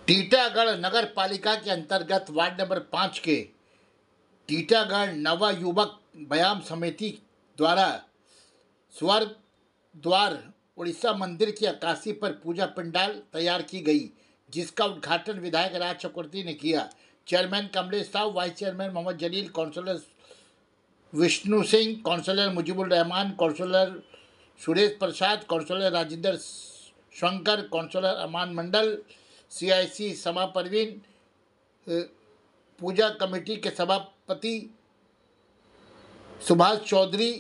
टीटागढ़ नगर पालिका के अंतर्गत वार्ड नंबर 5 के टीटागढ़ नवा युवक व्यायाम समिति द्वारा स्वर्ग द्वार उड़ीसा मंदिर की अक्कासी पर पूजा पंडाल तैयार की गई, जिसका उद्घाटन विधायक राज चक्रवर्ती ने किया। Chairman Kamlesh Sahu, vice chairman Mohammad Jalil, councillor Vishnu Singh, councillor Mujibur Rahman, councillor Suresh Prasad, councillor Rajendra Shankar, councillor Aman Mandal, CIC Sama Parveen, पूजा कमेटी के सभापति सुभाष चौधरी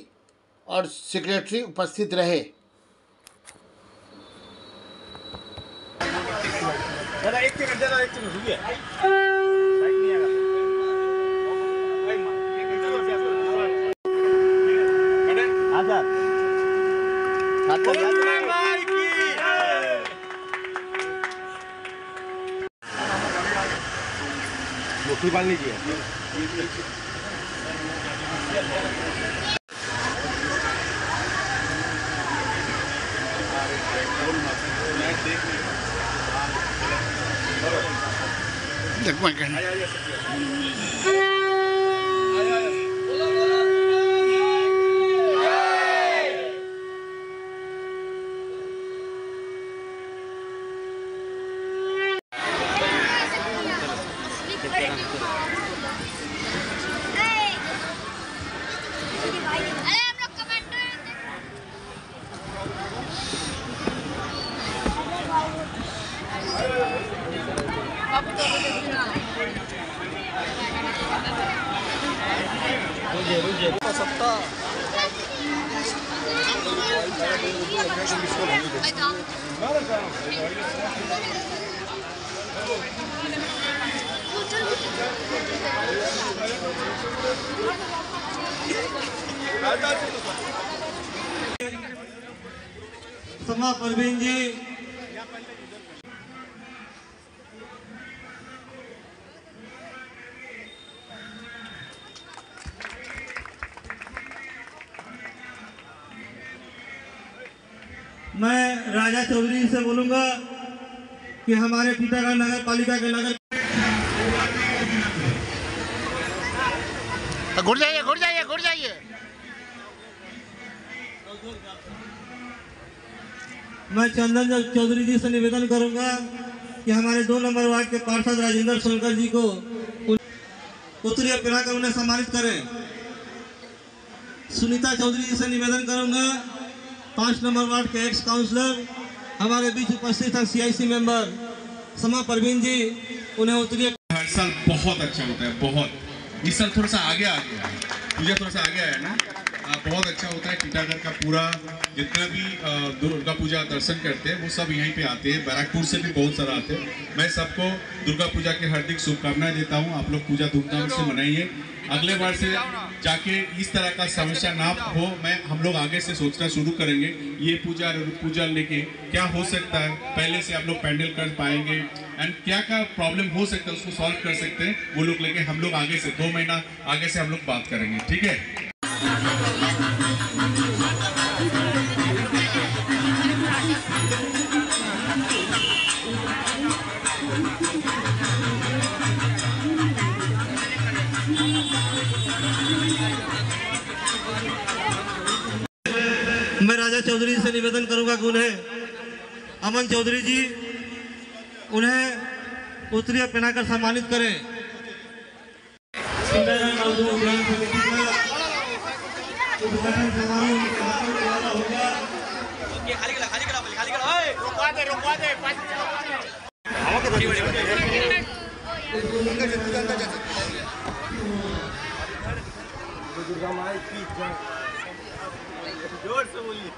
और सेक्रेटरी उपस्थित रहे। एक सेकंड रुकिए। मुट्ठी बांध लीजिए। समा परवीन जी, मैं राजा चौधरी से बोलूंगा कि हमारे टीटागढ़ नगर पालिका के नगर घुर जाइए। मैं चंदन चौधरी जी से निवेदन करूंगा कि हमारे 2 नंबर वार्ड के पार्षद राजेंद्र शंकर जी को उत्तरीय पिलाकर उन्हें सम्मानित करें। सुनीता चौधरी जी से निवेदन करूंगा, 5 नंबर वार्ड के एक्स काउंसलर हमारे बीच उपस्थित हैं CIC मेंबर समा परवीन जी, उन्हें उत्तरीय। हर साल बहुत अच्छा होता है, बहुत। इस साल थोड़ा सा आगे आ गया है, पूजा थोड़ा सा आगे आया ना, बहुत अच्छा होता है। टीटागढ़ का पूरा जितना भी दुर्गा पूजा दर्शन करते हैं वो सब यहीं पे आते हैं। बैरकपुर से भी बहुत सारा आते हैं। मैं सबको दुर्गा पूजा की हार्दिक शुभकामनाएं देता हूं। आप लोग पूजा धूमधाम से मनाइए। अगले बार से जाके इस तरह का समस्या ना हो, हम लोग आगे से सोचना शुरू करेंगे। ये पूजा लेके क्या हो सकता है, पहले से आप लोग पैंडल कर पाएंगे एंड क्या प्रॉब्लम हो सकता है उसको सॉल्व कर सकते हैं, वो लोग लेके हम लोग आगे से 2 महीना आगे से हम लोग बात करेंगे, ठीक है। मैं राजा चौधरी से निवेदन करूंगा कि उन्हें अमन चौधरी जी उन्हें उत्तरीय पहनाकर सम्मानित करें। दुर्गा माई की जोर से बोलिए।